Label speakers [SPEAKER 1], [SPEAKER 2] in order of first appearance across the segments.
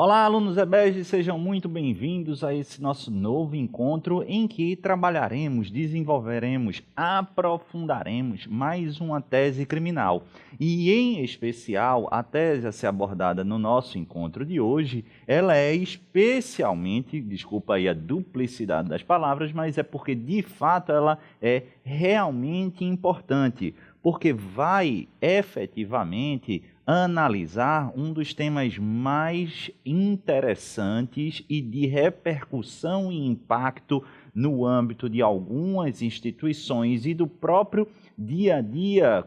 [SPEAKER 1] Olá, alunos EBED, sejam muito bem-vindos a esse nosso novo encontro em que trabalharemos, desenvolveremos, aprofundaremos mais uma tese criminal. E, em especial, a tese a ser abordada no nosso encontro de hoje, ela é especialmente, desculpa aí a duplicidade das palavras, mas é porque, de fato, ela é realmente importante, porque vai efetivamente analisar um dos temas mais interessantes e de repercussão e impacto no âmbito de algumas instituições e do próprio dia a dia,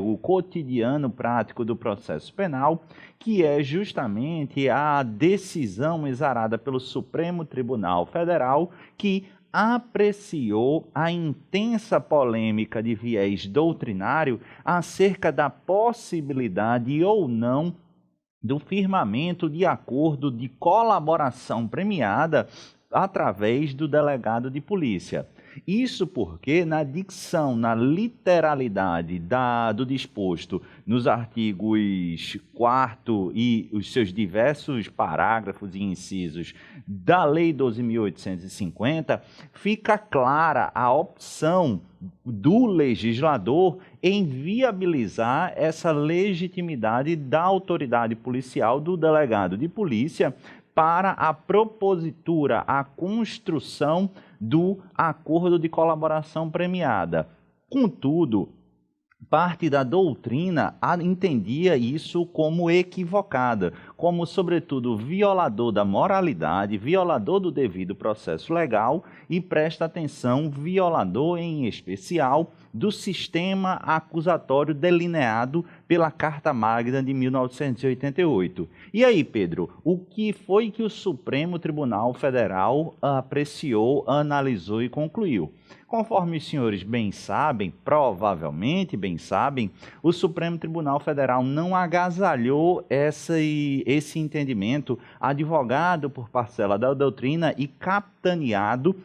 [SPEAKER 1] o cotidiano prático do processo penal, que é justamente a decisão exarada pelo Supremo Tribunal Federal, que apreciou a intensa polêmica de viés doutrinário acerca da possibilidade ou não do firmamento de acordo de colaboração premiada através do delegado de polícia. Isso porque, na dicção, na literalidade do disposto nos artigos 4º e os seus diversos parágrafos e incisos da Lei 12.850, fica clara a opção do legislador em viabilizar essa legitimidade da autoridade policial, do delegado de polícia, para a propositura, a construção do acordo de colaboração premiada. Contudo, parte da doutrina entendia isso como equivocada, como, sobretudo, violador da moralidade, violador do devido processo legal e, presta atenção, violador, em especial, do sistema acusatório delineado pela Carta Magna de 1988. E aí, Pedro, o que foi que o Supremo Tribunal Federal apreciou, analisou e concluiu? Conforme os senhores bem sabem, provavelmente bem sabem, o Supremo Tribunal Federal não agasalhou esse entendimento advogado por parcela da doutrina e capitaneado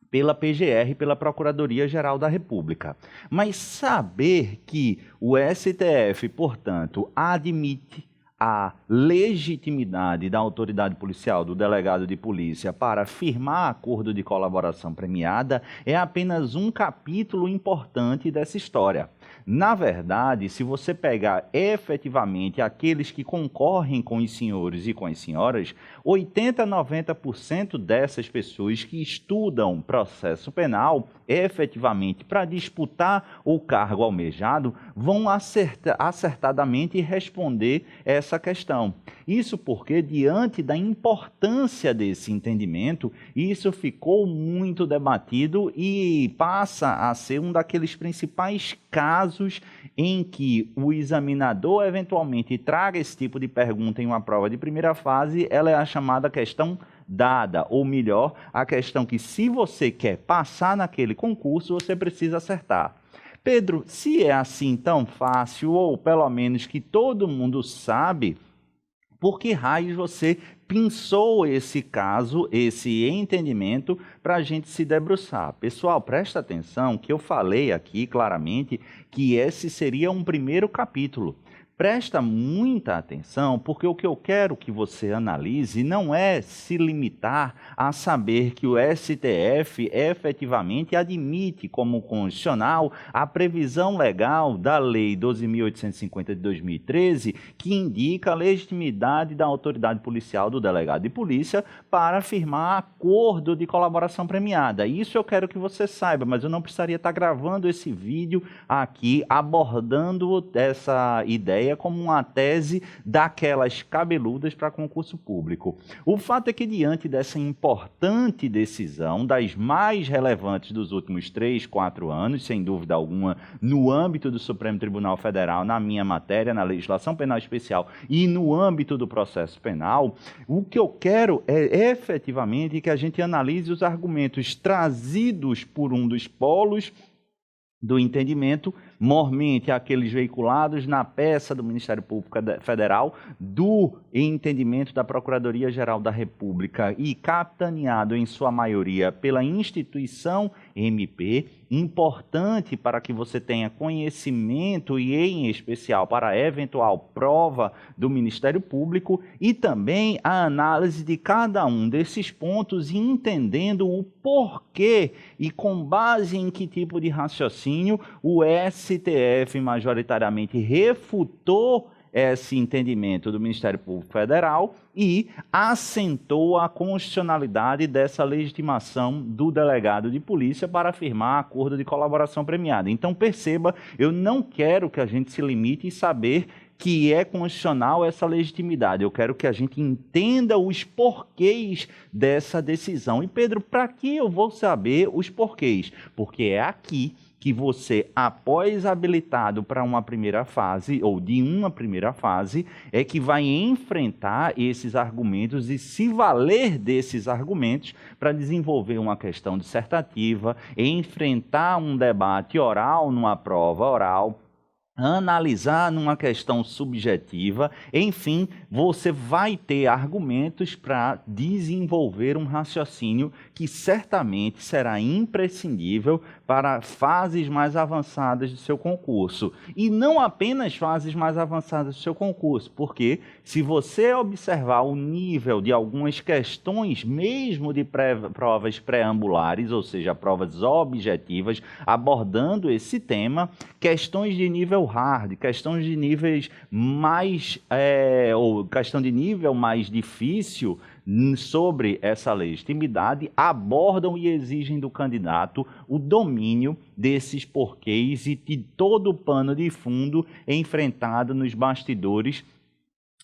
[SPEAKER 1] pela PGR, pela Procuradoria-Geral da República. Mas saber que o STF, portanto, admite a legitimidade da autoridade policial, do delegado de polícia, para firmar acordo de colaboração premiada é apenas um capítulo importante dessa história. Na verdade, se você pegar efetivamente aqueles que concorrem com os senhores e com as senhoras, 80% a 90% dessas pessoas que estudam processo penal, efetivamente para disputar o cargo almejado, vão acertadamente responder essa questão. Isso porque, diante da importância desse entendimento, isso ficou muito debatido e passa a ser um daqueles principais casos em que o examinador eventualmente traga esse tipo de pergunta em uma prova de primeira fase. Ela é a chamada questão dada, ou melhor, a questão que, se você quer passar naquele concurso, você precisa acertar. Pedro, se é assim tão fácil, ou pelo menos que todo mundo sabe, por que raios você pensou esse caso, esse entendimento, para a gente se debruçar? Pessoal, presta atenção que eu falei aqui claramente que esse seria um primeiro capítulo. Presta muita atenção, porque o que eu quero que você analise não é se limitar a saber que o STF efetivamente admite como constitucional a previsão legal da Lei 12.850 de 2013, que indica a legitimidade da autoridade policial, do delegado de polícia, para firmar acordo de colaboração premiada. Isso eu quero que você saiba, mas eu não precisaria estar gravando esse vídeo aqui abordando essa ideia como uma tese daquelas cabeludas para concurso público. O fato é que, diante dessa importante decisão, das mais relevantes dos últimos 3, 4 anos, sem dúvida alguma, no âmbito do Supremo Tribunal Federal, na minha matéria, na legislação penal especial e no âmbito do processo penal, o que eu quero é efetivamente que a gente analise os argumentos trazidos por um dos polos do entendimento mormente aqueles veiculados na peça do Ministério Público Federal, do entendimento da Procuradoria-Geral da República e capitaneado em sua maioria pela instituição MP, importante para que você tenha conhecimento e, em especial, para a eventual prova do Ministério Público, e também a análise de cada um desses pontos e entendendo o porquê e com base em que tipo de raciocínio o STF majoritariamente refutou esse entendimento do Ministério Público Federal e assentou a constitucionalidade dessa legitimação do delegado de polícia para afirmar acordo de colaboração premiada. Então, perceba, eu não quero que a gente se limite em saber que é constitucional essa legitimidade. Eu quero que a gente entenda os porquês dessa decisão. E, Pedro, para que eu vou saber os porquês? Porque é aqui que você, após habilitado para uma primeira fase, ou de uma primeira fase, é que vai enfrentar esses argumentos e se valer desses argumentos para desenvolver uma questão dissertativa, enfrentar um debate oral numa prova oral, analisar numa questão subjetiva, enfim, você vai ter argumentos para desenvolver um raciocínio que certamente será imprescindível para fases mais avançadas do seu concurso. E não apenas fases mais avançadas do seu concurso, porque se você observar o nível de algumas questões, mesmo de provas pré-ambulares, ou seja, provas objetivas, abordando esse tema, questões de nível hard, questões de níveis mais, ou questão de nível mais difícil sobre essa legitimidade, abordam e exigem do candidato o domínio desses porquês e de todo o pano de fundo enfrentado nos bastidores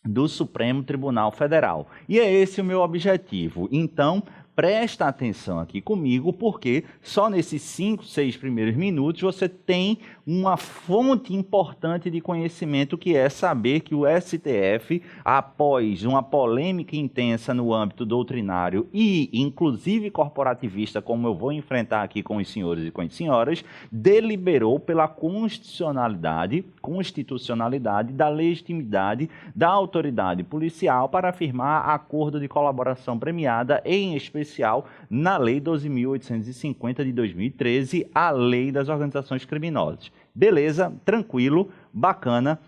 [SPEAKER 1] do Supremo Tribunal Federal. E é esse o meu objetivo. Então, presta atenção aqui comigo, porque só nesses 5, 6 primeiros minutos você tem uma fonte importante de conhecimento, que é saber que o STF, após uma polêmica intensa no âmbito doutrinário e inclusive corporativista, como eu vou enfrentar aqui com os senhores e com as senhoras, deliberou pela constitucionalidade da legitimidade da autoridade policial para afirmar acordo de colaboração premiada, em especial na Lei 12.850 de 2013, a Lei das Organizações Criminosas. Beleza, tranquilo, bacana.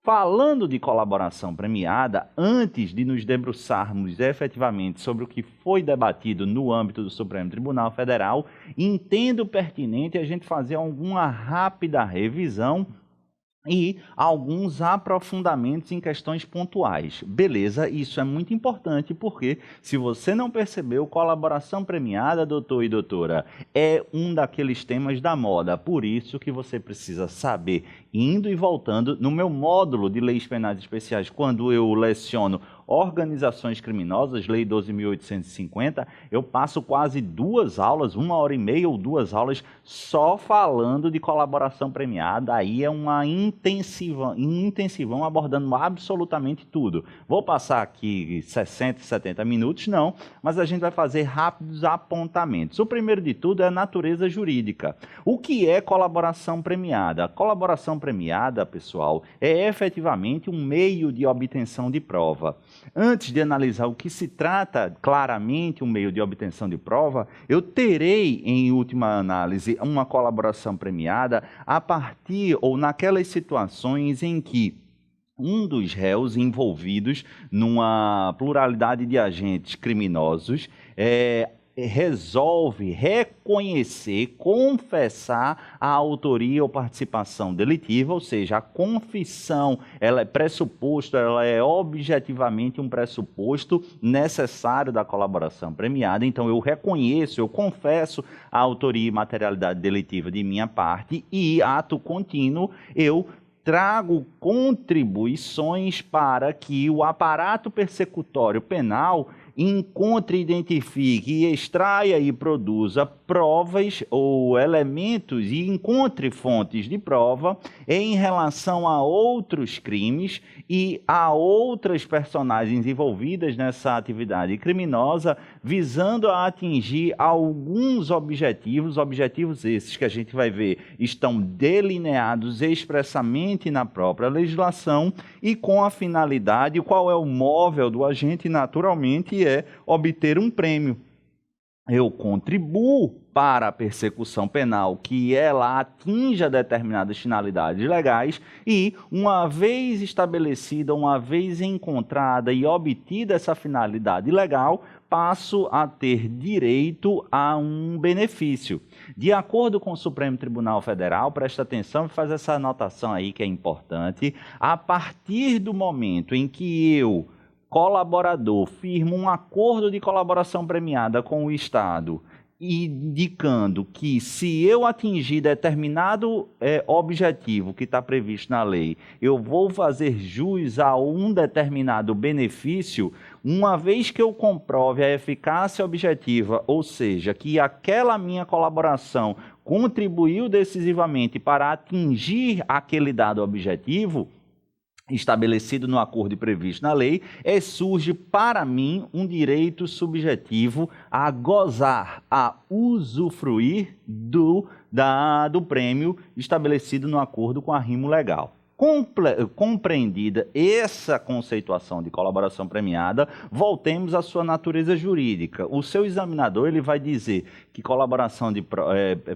[SPEAKER 1] Falando de colaboração premiada, antes de nos debruçarmos efetivamente sobre o que foi debatido no âmbito do Supremo Tribunal Federal, entendo pertinente a gente fazer alguma rápida revisão e alguns aprofundamentos em questões pontuais. Beleza, isso é muito importante, porque se você não percebeu, colaboração premiada, doutor e doutora, é um daqueles temas da moda. Por isso que você precisa saber, indo e voltando, no meu módulo de leis penais especiais, quando eu leciono organizações criminosas, Lei 12.850, eu passo quase 2 aulas, 1h30 ou 2 aulas, só falando de colaboração premiada. Aí é uma intensivão abordando absolutamente tudo. Vou passar aqui 60, 70 minutos, não, mas a gente vai fazer rápidos apontamentos. O primeiro de tudo é a natureza jurídica. O que é colaboração premiada? A colaboração premiada, pessoal, é efetivamente um meio de obtenção de prova. Antes de analisar o que se trata claramente um meio de obtenção de prova, eu terei, em última análise, uma colaboração premiada a partir ou naquelas situações em que um dos réus envolvidos numa pluralidade de agentes criminosos resolve reconhecer, confessar a autoria ou participação delitiva, ou seja, a confissão, ela é pressuposto, ela é objetivamente um pressuposto necessário da colaboração premiada. Então, eu reconheço, eu confesso a autoria e materialidade delitiva de minha parte e, ato contínuo, eu trago contribuições para que o aparato persecutório penal encontre, identifique e extraia e produza provas ou elementos e encontre fontes de prova em relação a outros crimes e a outras personagens envolvidas nessa atividade criminosa, visando a atingir alguns objetivos esses que a gente vai ver estão delineados expressamente na própria legislação e com a finalidade, qual é o móvel do agente, naturalmente, é obter um prêmio. Eu contribuo para a persecução penal que ela atinja determinadas finalidades legais e, uma vez estabelecida, uma vez encontrada e obtida essa finalidade legal, passo a ter direito a um benefício. De acordo com o Supremo Tribunal Federal, presta atenção e faz essa anotação aí que é importante, a partir do momento em que eu, colaborador, firmo um acordo de colaboração premiada com o Estado, indicando que se eu atingir determinado objetivo que está previsto na lei, eu vou fazer jus a um determinado benefício, uma vez que eu comprove a eficácia objetiva, ou seja, que aquela minha colaboração contribuiu decisivamente para atingir aquele dado objetivo, estabelecido no acordo e previsto na lei, surge para mim um direito subjetivo a gozar, a usufruir do prêmio estabelecido no acordo com a rimo legal. Compreendida essa conceituação de colaboração premiada, voltemos à sua natureza jurídica. O seu examinador ele vai dizer que colaboração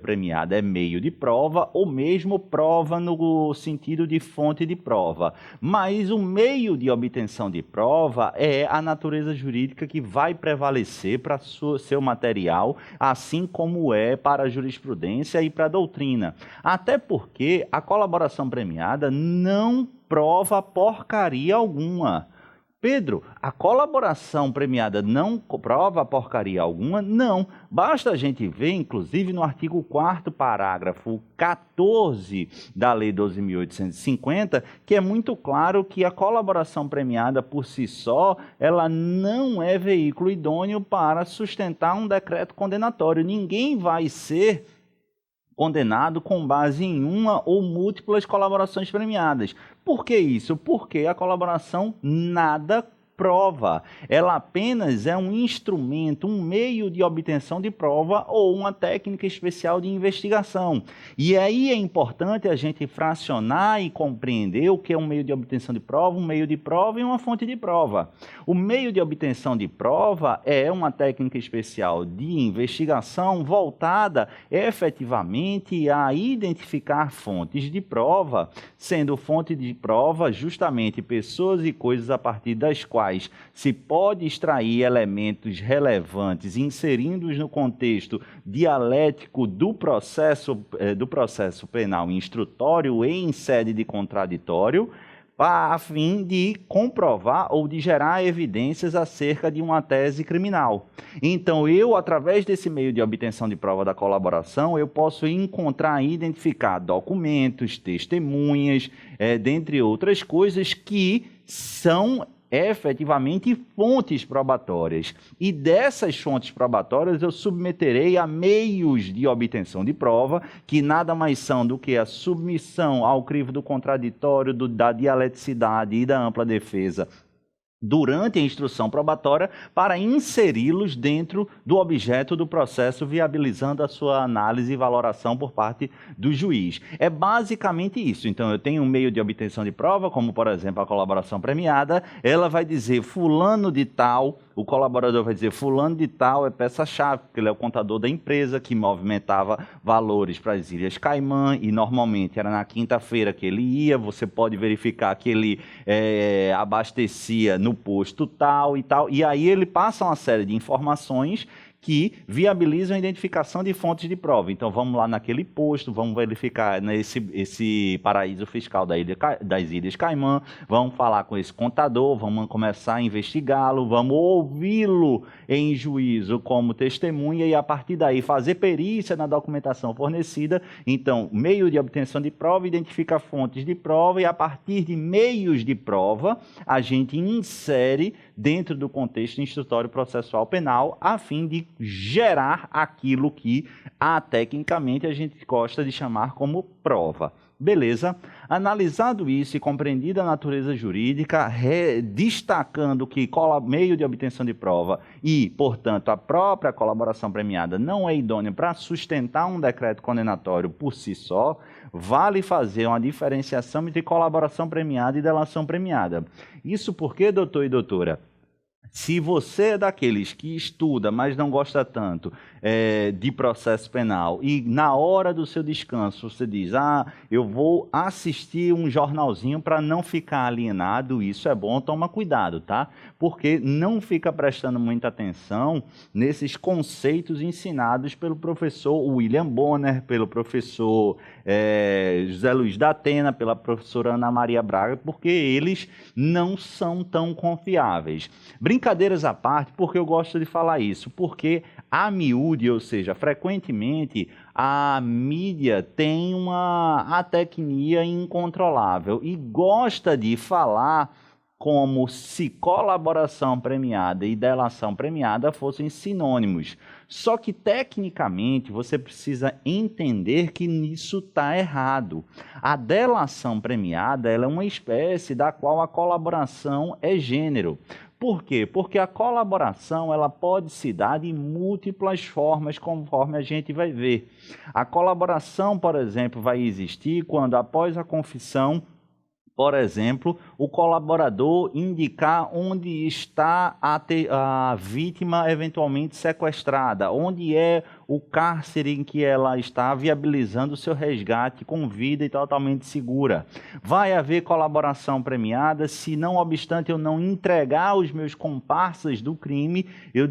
[SPEAKER 1] premiada é meio de prova ou mesmo prova no sentido de fonte de prova. Mas o meio de obtenção de prova é a natureza jurídica que vai prevalecer para seu material, assim como é para a jurisprudência e para a doutrina. Até porque a colaboração premiada não prova porcaria alguma. Pedro, a colaboração premiada não prova porcaria alguma? Não. Basta a gente ver, inclusive, no artigo 4º, parágrafo 14 da Lei 12.850, que é muito claro que a colaboração premiada por si só, ela não é veículo idôneo para sustentar um decreto condenatório. Ninguém vai ser condenado com base em uma ou múltiplas colaborações premiadas. Por que isso? Porque a colaboração nada prova. Ela apenas é um instrumento, um meio de obtenção de prova ou uma técnica especial de investigação. E aí é importante a gente fracionar e compreender o que é um meio de obtenção de prova, um meio de prova e uma fonte de prova. O meio de obtenção de prova é uma técnica especial de investigação voltada efetivamente a identificar fontes de prova, sendo fonte de prova justamente pessoas e coisas a partir das quais se pode extrair elementos relevantes, inserindo-os no contexto dialético do processo penal instrutório e em sede de contraditório, a fim de comprovar ou de gerar evidências acerca de uma tese criminal. Então, eu, através desse meio de obtenção de prova da colaboração, eu posso encontrar e identificar documentos, testemunhas, dentre outras coisas que são efetivamente fontes probatórias. E dessas fontes probatórias eu submeterei a meios de obtenção de prova, que nada mais são do que a submissão ao crivo do contraditório, da dialeticidade e da ampla defesa durante a instrução probatória, para inseri-los dentro do objeto do processo, viabilizando a sua análise e valoração por parte do juiz. É basicamente isso. Então, eu tenho um meio de obtenção de prova, como, por exemplo, a colaboração premiada. Ela vai dizer fulano de tal, o colaborador vai dizer fulano de tal é peça-chave, porque ele é o contador da empresa que movimentava valores para as Ilhas Caimã, e normalmente era na quinta-feira que ele ia. Você pode verificar que ele abastecia no posto tal e tal, e aí ele passa uma série de informações que viabilizam a identificação de fontes de prova. Então, vamos lá naquele posto, vamos verificar esse paraíso fiscal das Ilhas Caimã, vamos falar com esse contador, vamos começar a investigá-lo, vamos ouvi-lo em juízo como testemunha e, a partir daí, fazer perícia na documentação fornecida. Então, meio de obtenção de prova, identifica fontes de prova e, a partir de meios de prova, a gente insere dentro do contexto instrutório processual penal, a fim de gerar aquilo que, tecnicamente, a gente gosta de chamar como prova. Beleza? Analisado isso e compreendida a natureza jurídica, destacando que meio de obtenção de prova e, portanto, a própria colaboração premiada não é idônea para sustentar um decreto condenatório por si só, vale fazer uma diferenciação entre colaboração premiada e delação premiada. Isso porque, doutor e doutora, se você é daqueles que estuda, mas não gosta tanto de processo penal, e na hora do seu descanso você diz, eu vou assistir um jornalzinho para não ficar alienado, isso é bom, toma cuidado, tá? Porque não fica prestando muita atenção nesses conceitos ensinados pelo professor William Bonner, pelo professor José Luiz da Atena, pela professora Ana Maria Braga, porque eles não são tão confiáveis. Brincadeiras à parte, porque eu gosto de falar isso, porque a miúde, ou seja, frequentemente a mídia tem uma atecnia incontrolável e gosta de falar como se colaboração premiada e delação premiada fossem sinônimos. Só que, tecnicamente, você precisa entender que nisso está errado. A delação premiada ela é uma espécie da qual a colaboração é gênero. Por quê? Porque a colaboração ela pode se dar de múltiplas formas, conforme a gente vai ver. A colaboração, por exemplo, vai existir quando, após a confissão, por exemplo, o colaborador indicar onde está a vítima eventualmente sequestrada, onde é o cárcere em que ela está, viabilizando o seu resgate com vida e totalmente segura. Vai haver colaboração premiada se, não obstante eu não entregar os meus comparsas do crime, eu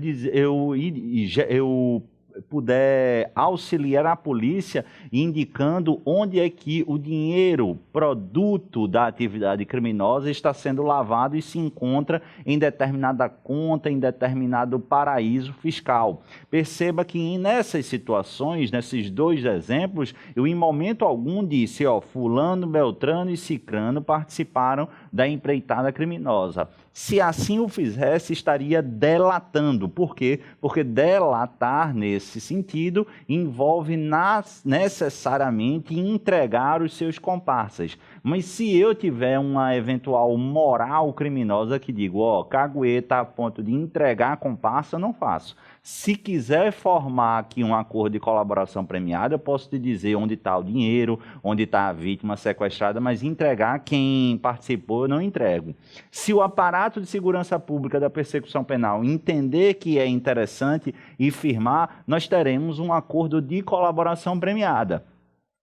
[SPEAKER 1] puder auxiliar a polícia indicando onde é que o dinheiro, produto da atividade criminosa, está sendo lavado e se encontra em determinada conta, em determinado paraíso fiscal. Perceba que nessas situações, nesses dois exemplos, eu em momento algum disse, fulano, beltrano e cicrano participaram da empreitada criminosa. Se assim o fizesse, estaria delatando. Por quê? Porque delatar, nesse sentido, envolve necessariamente entregar os seus comparsas. Mas se eu tiver uma eventual moral criminosa que digo, cagueta a ponto de entregar a comparsa, não faço. Se quiser formar aqui um acordo de colaboração premiada, eu posso te dizer onde está o dinheiro, onde está a vítima sequestrada, mas entregar quem participou eu não entrego. Se o aparato de segurança pública da persecução penal entender que é interessante e firmar, nós teremos um acordo de colaboração premiada.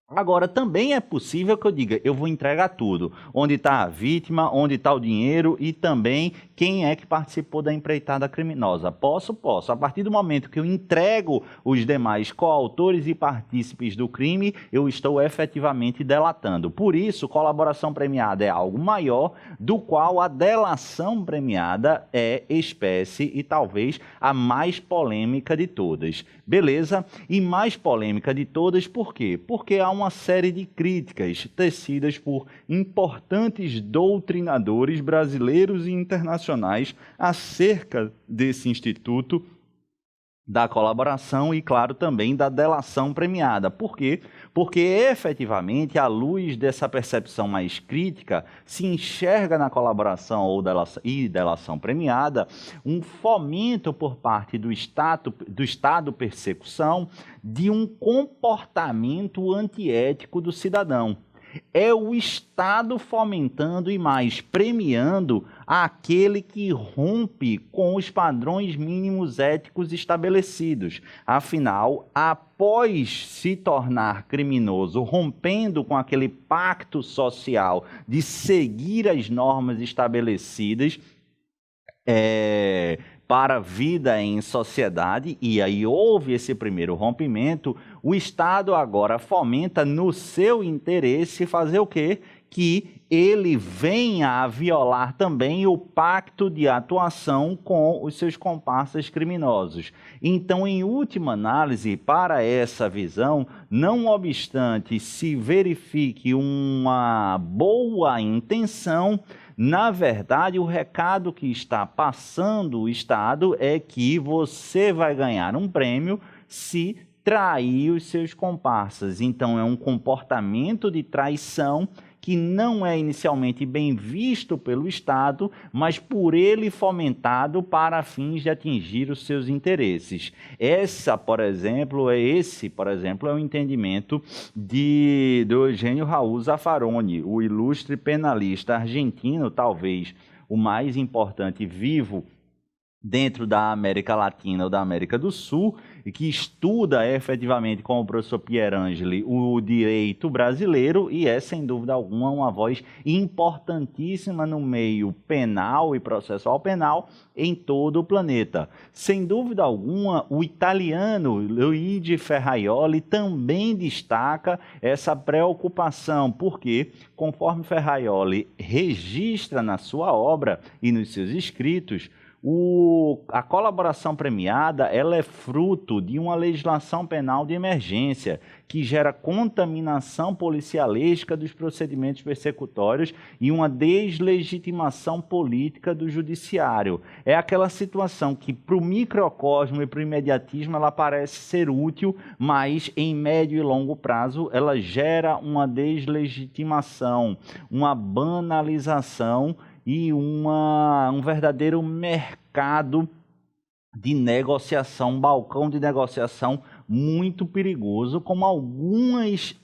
[SPEAKER 1] Agora, também é possível que eu diga, eu vou entregar tudo. Onde está a vítima, onde está o dinheiro e também quem é que participou da empreitada criminosa. Posso. A partir do momento que eu entrego os demais coautores e partícipes do crime, eu estou efetivamente delatando. Por isso, colaboração premiada é algo maior, do qual a delação premiada é espécie e talvez a mais polêmica de todas. Beleza? E mais polêmica de todas, por quê? Porque há uma série de críticas tecidas por importantes doutrinadores brasileiros e internacionais acerca desse instituto da colaboração e, claro, também da delação premiada. Por quê? Porque, efetivamente, à luz dessa percepção mais crítica, se enxerga na colaboração e delação premiada um fomento por parte do Estado persecução de um comportamento antiético do cidadão. É o Estado fomentando e mais premiando aquele que rompe com os padrões mínimos éticos estabelecidos. Afinal, após se tornar criminoso, rompendo com aquele pacto social de seguir as normas estabelecidas, para a vida em sociedade, e aí houve esse primeiro rompimento, o Estado agora fomenta no seu interesse fazer o quê? Que ele venha a violar também o pacto de atuação com os seus comparsas criminosos. Então, em última análise, para essa visão, não obstante se verifique uma boa intenção, na verdade, o recado que está passando o Estado é que você vai ganhar um prêmio se trair os seus comparsas. Então, é um comportamento de traição que não é inicialmente bem visto pelo Estado, mas por ele fomentado para fins de atingir os seus interesses. Esse, por exemplo, é o entendimento do Eugênio Raul Zaffaroni, o ilustre penalista argentino, talvez o mais importante vivo dentro da América Latina ou da América do Sul, e que estuda efetivamente com o professor Pierangeli o direito brasileiro e é, sem dúvida alguma, uma voz importantíssima no meio penal e processual penal em todo o planeta. Sem dúvida alguma, o italiano Luigi Ferraioli também destaca essa preocupação, porque, conforme Ferraioli registra na sua obra e nos seus escritos, a colaboração premiada ela é fruto de uma legislação penal de emergência que gera contaminação policialesca dos procedimentos persecutórios e uma deslegitimação política do judiciário. É aquela situação que para o microcosmo e para o imediatismo ela parece ser útil, mas em médio e longo prazo ela gera uma deslegitimação, uma banalização e um verdadeiro mercado de negociação, um balcão de negociação muito perigoso, como algumas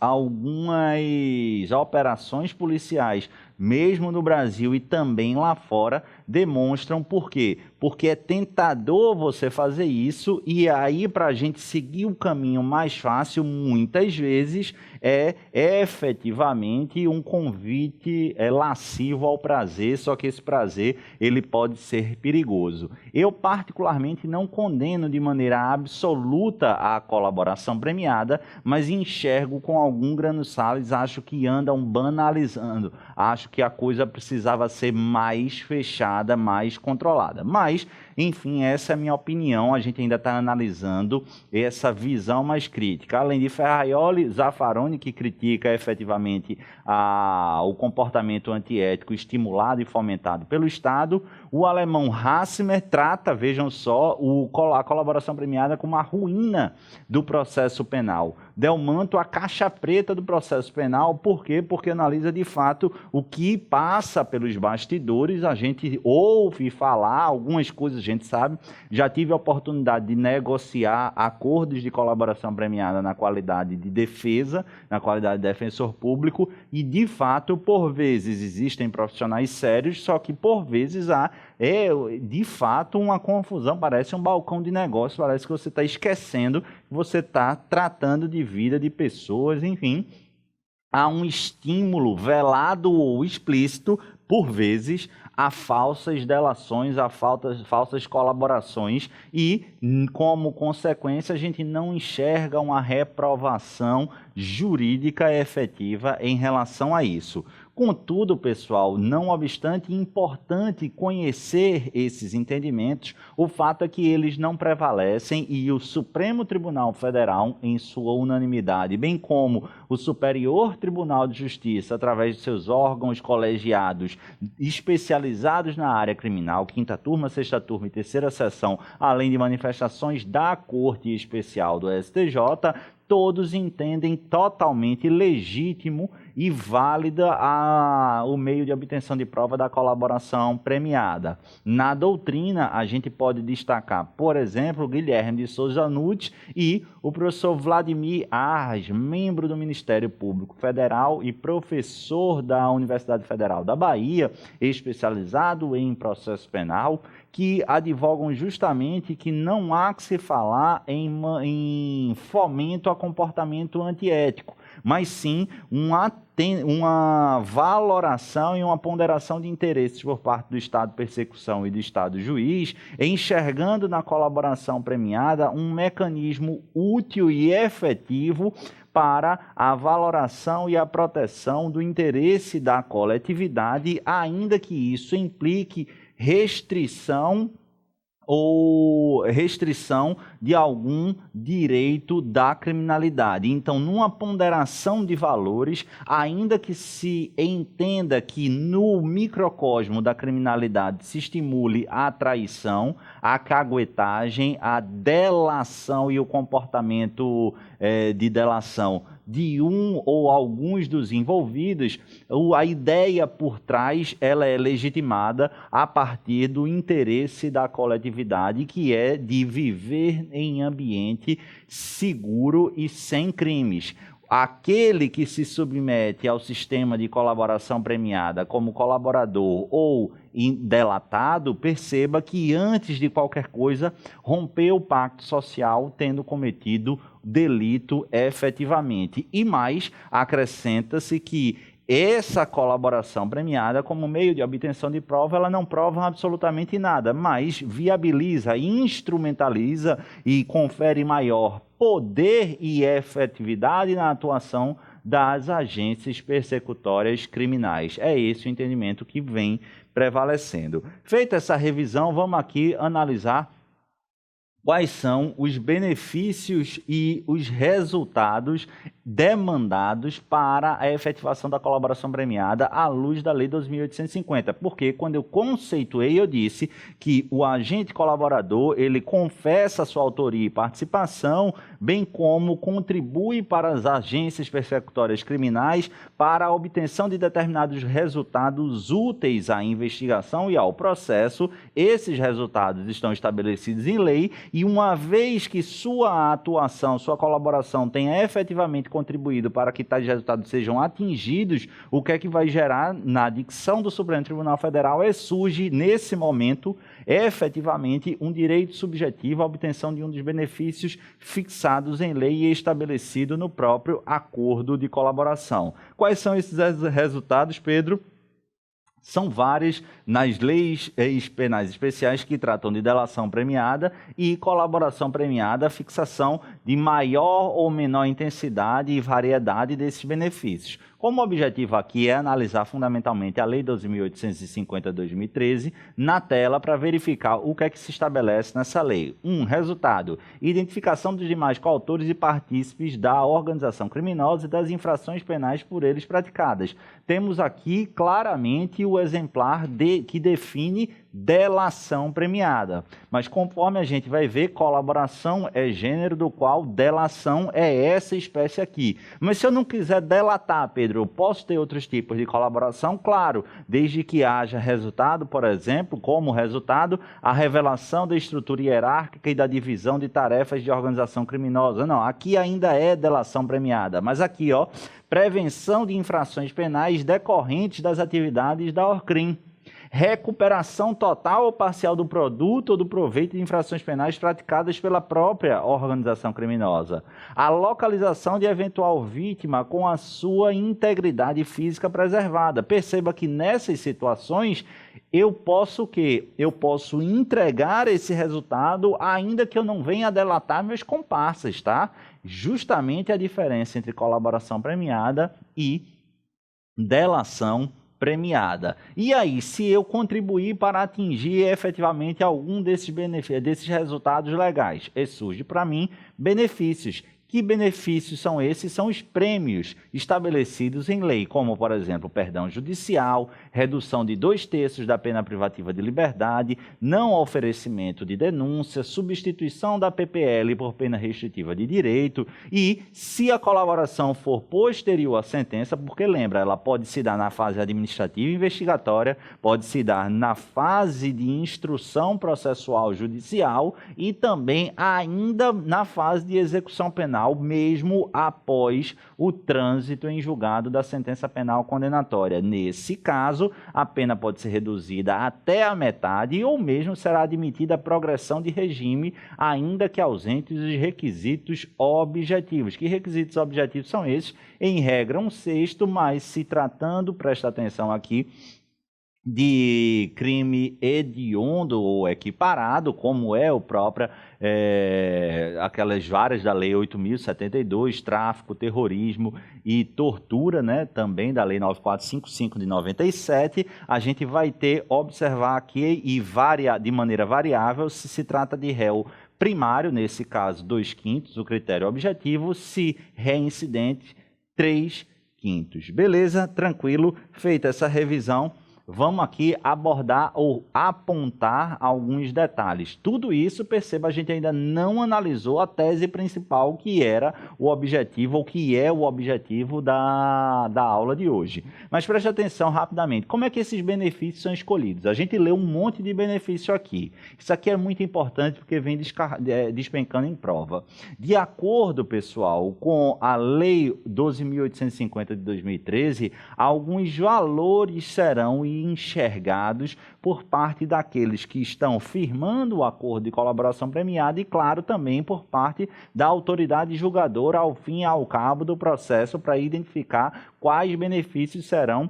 [SPEAKER 1] operações policiais, mesmo no Brasil e também lá fora, demonstram por quê? Porque é tentador você fazer isso e aí para a gente seguir o caminho mais fácil, muitas vezes, é efetivamente um convite lascivo ao prazer, só que esse prazer ele pode ser perigoso. Eu particularmente não condeno de maneira absoluta a colaboração premiada, mas enxergo com algum grano Salles, acho que andam banalizando, acho que a coisa precisava ser mais fechada, mais controlada. Mas, enfim, essa é a minha opinião, a gente ainda está analisando essa visão mais crítica. Além de Ferraioli, Zaffaroni, que critica efetivamente o comportamento antiético estimulado e fomentado pelo Estado, o alemão Hasmer trata, vejam só, a colaboração premiada como a ruína do processo penal. Delmanto, a caixa preta do processo penal, por quê? Porque analisa de fato o que passa pelos bastidores, a gente ouve falar, algumas coisas a gente sabe, já tive a oportunidade de negociar acordos de colaboração premiada na qualidade de defesa, na qualidade de defensor público, e de fato, por vezes, existem profissionais sérios, só que por vezes há, de fato, uma confusão, parece um balcão de negócio, parece que você está esquecendo, você está tratando de vida de pessoas, enfim, há um estímulo velado ou explícito, por vezes, a falsas delações, a falsas colaborações e, como consequência, a gente não enxerga uma reprovação jurídica efetiva em relação a isso. Contudo, pessoal, não obstante, é importante conhecer esses entendimentos, o fato é que eles não prevalecem e o Supremo Tribunal Federal, em sua unanimidade, bem como o Superior Tribunal de Justiça, através de seus órgãos colegiados especializados na área criminal, quinta turma, sexta turma e terceira sessão, além de manifestações da Corte Especial do STJ, todos entendem totalmente legítimo e válida o meio de obtenção de prova da colaboração premiada. Na doutrina, a gente pode destacar, por exemplo, Guilherme de Souza Nunes e o professor Vladimir Arras, membro do Ministério Público Federal e professor da Universidade Federal da Bahia, especializado em processo penal, que advogam justamente que não há que se falar em fomento a comportamento antiético, mas sim uma valoração e uma ponderação de interesses por parte do Estado persecução e do Estado juiz, enxergando na colaboração premiada um mecanismo útil e efetivo para a valoração e a proteção do interesse da coletividade, ainda que isso implique restrição de algum direito da criminalidade. Então, numa ponderação de valores, ainda que se entenda que no microcosmo da criminalidade se estimule a traição, a caguetagem, a delação e o comportamento de delação de um ou alguns dos envolvidos, a ideia por trás ela é legitimada a partir do interesse da coletividade, que é de viver em ambiente seguro e sem crimes. Aquele que se submete ao sistema de colaboração premiada como colaborador ou delatado, perceba que antes de qualquer coisa rompeu o pacto social tendo cometido delito efetivamente. E mais, acrescenta-se que essa colaboração premiada, como meio de obtenção de prova, ela não prova absolutamente nada, mas viabiliza, instrumentaliza e confere maior poder e efetividade na atuação das agências persecutórias criminais. É esse o entendimento que vem prevalecendo. Feita essa revisão, vamos aqui analisar quais são os benefícios e os resultados demandados para a efetivação da colaboração premiada à luz da Lei 2.850. Porque quando eu conceituei, eu disse que o agente colaborador, ele confessa sua autoria e participação, bem como contribui para as agências persecutórias criminais para a obtenção de determinados resultados úteis à investigação e ao processo. Esses resultados estão estabelecidos em lei e uma vez que sua atuação, sua colaboração tenha efetivamente contribuído para que tais resultados sejam atingidos, o que é que vai gerar na dicção do Supremo Tribunal Federal surge, nesse momento, efetivamente, um direito subjetivo à obtenção de um dos benefícios fixados em lei e estabelecido no próprio acordo de colaboração. Quais são esses resultados, Pedro? São várias nas leis penais especiais que tratam de delação premiada e colaboração premiada, a fixação de maior ou menor intensidade e variedade desses benefícios. Como o objetivo aqui é analisar fundamentalmente a Lei 12.850/2013 na tela para verificar o que é que se estabelece nessa lei. Resultado: identificação dos demais coautores e partícipes da organização criminosa e das infrações penais por eles praticadas. Temos aqui claramente o exemplar que define delação premiada. Mas conforme a gente vai ver, colaboração é gênero do qual delação é essa espécie aqui. Mas se eu não quiser delatar, Pedro, eu posso ter outros tipos de colaboração? Claro, desde que haja resultado, por exemplo, como resultado, a revelação da estrutura hierárquica e da divisão de tarefas de organização criminosa. Não, aqui ainda é delação premiada, mas aqui, ó, prevenção de infrações penais decorrentes das atividades da ORCRIM. Recuperação total ou parcial do produto ou do proveito de infrações penais praticadas pela própria organização criminosa. A localização de eventual vítima com a sua integridade física preservada. Perceba que nessas situações eu posso o quê? Eu posso entregar esse resultado ainda que eu não venha a delatar meus comparsas, tá? Justamente a diferença entre colaboração premiada e delação premiada. E aí, se eu contribuir para atingir efetivamente algum desses benefícios, desses resultados legais, surge para mim benefícios. Que benefícios são esses? São os prêmios estabelecidos em lei, como, por exemplo, perdão judicial, redução de 2/3 da pena privativa de liberdade, não oferecimento de denúncia, substituição da PPL por pena restritiva de direito e, se a colaboração for posterior à sentença, porque lembra, ela pode se dar na fase administrativa e investigatória, pode se dar na fase de instrução processual judicial e também ainda na fase de execução penal penal, mesmo após o trânsito em julgado da sentença penal condenatória. Nesse caso, a pena pode ser reduzida até a metade ou mesmo será admitida a progressão de regime, ainda que ausentes os requisitos objetivos. Que requisitos objetivos são esses? Em regra, 1/6, mas se tratando, presta atenção aqui, de crime hediondo ou equiparado, como é o próprio, aquelas várias da Lei 8.072, tráfico, terrorismo e tortura, né, também da Lei 9455 de 97, a gente vai observar aqui de maneira variável se trata de réu primário, nesse caso 2/5, o critério objetivo, se reincidente 3/5. Beleza? Tranquilo? Feita essa revisão, vamos aqui abordar ou apontar alguns detalhes. Tudo isso, perceba, a gente ainda não analisou a tese principal, que era o objetivo, ou que é o objetivo da aula de hoje. Mas preste atenção rapidamente, como é que esses benefícios são escolhidos? A gente leu um monte de benefício aqui. Isso aqui é muito importante porque vem despencando em prova. De acordo, pessoal, com a Lei 12.850 de 2013, alguns valores serão enxergados por parte daqueles que estão firmando o acordo de colaboração premiada e, claro, também por parte da autoridade julgadora ao fim e ao cabo do processo para identificar quais benefícios serão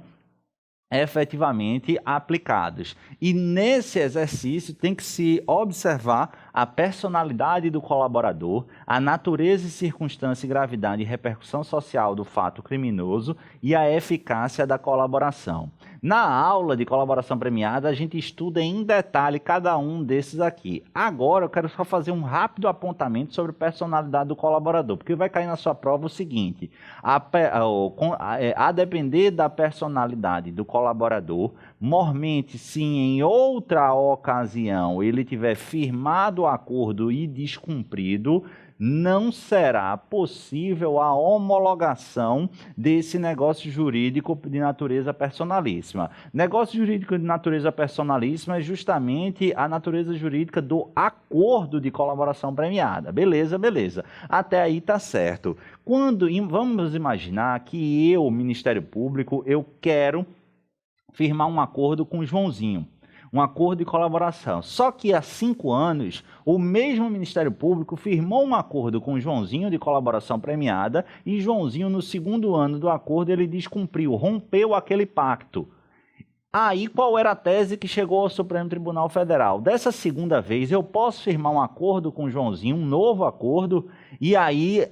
[SPEAKER 1] efetivamente aplicados. E nesse exercício tem que se observar a personalidade do colaborador, a natureza e circunstância, gravidade e repercussão social do fato criminoso e a eficácia da colaboração. Na aula de colaboração premiada, a gente estuda em detalhe cada um desses aqui. Agora eu quero só fazer um rápido apontamento sobre a personalidade do colaborador, porque vai cair na sua prova o seguinte: a depender da personalidade do colaborador, mormente, se em outra ocasião ele tiver firmado o acordo e descumprido, não será possível a homologação desse negócio jurídico de natureza personalíssima. Negócio jurídico de natureza personalíssima é justamente a natureza jurídica do acordo de colaboração premiada. Beleza, beleza. Até aí tá certo. Vamos imaginar que eu, Ministério Público, eu quero firmar um acordo com o Joãozinho. Um acordo de colaboração. Só que há 5 anos, o mesmo Ministério Público firmou um acordo com o Joãozinho de colaboração premiada e Joãozinho, no 2º ano do acordo, ele descumpriu, rompeu aquele pacto. Aí, qual era a tese que chegou ao Supremo Tribunal Federal? Dessa segunda vez, eu posso firmar um acordo com o Joãozinho, um novo acordo, e aí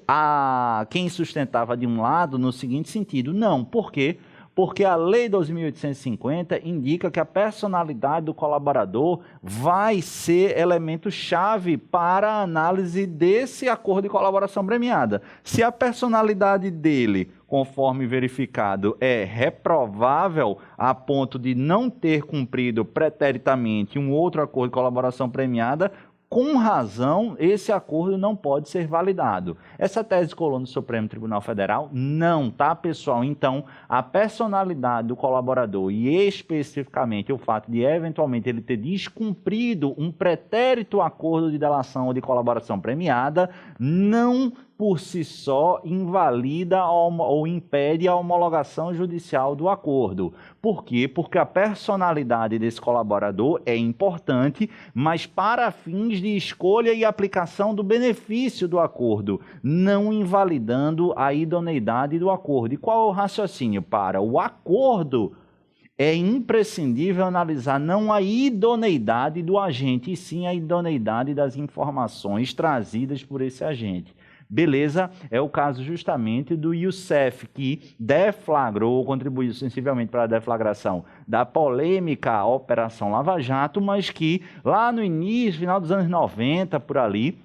[SPEAKER 1] quem sustentava de um lado no seguinte sentido: não, por quê? Porque a Lei 12.850 indica que a personalidade do colaborador vai ser elemento-chave para a análise desse acordo de colaboração premiada. Se a personalidade dele, conforme verificado, é reprovável a ponto de não ter cumprido preteritamente um outro acordo de colaboração premiada, com razão, esse acordo não pode ser validado. Essa tese colou no Supremo Tribunal Federal? Não, tá, pessoal? Então, a personalidade do colaborador e especificamente o fato de, eventualmente, ele ter descumprido um pretérito acordo de delação ou de colaboração premiada, não por si só invalida ou impede a homologação judicial do acordo. Por quê? Porque a personalidade desse colaborador é importante, mas para fins de escolha e aplicação do benefício do acordo, não invalidando a idoneidade do acordo. E qual é o raciocínio? Para o acordo, é imprescindível analisar não a idoneidade do agente, e sim a idoneidade das informações trazidas por esse agente. Beleza? É o caso justamente do Youssef, que deflagrou, contribuiu sensivelmente para a deflagração da polêmica Operação Lava Jato, mas que lá no início, final dos anos 90, por ali,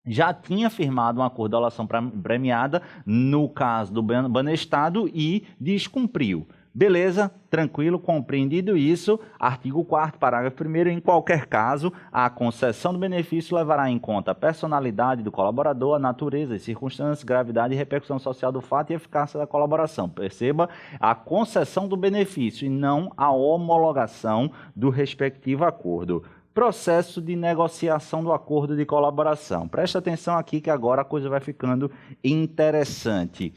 [SPEAKER 1] já tinha firmado um acordo de delação premiada, no caso do Banestado, e descumpriu. Beleza, tranquilo, compreendido isso, artigo 4º, parágrafo 1º, em qualquer caso, a concessão do benefício levará em conta a personalidade do colaborador, a natureza, as circunstâncias, gravidade e repercussão social do fato e eficácia da colaboração. Perceba, a concessão do benefício e não a homologação do respectivo acordo. processo de negociação do acordo de colaboração. Presta atenção aqui que agora a coisa vai ficando interessante.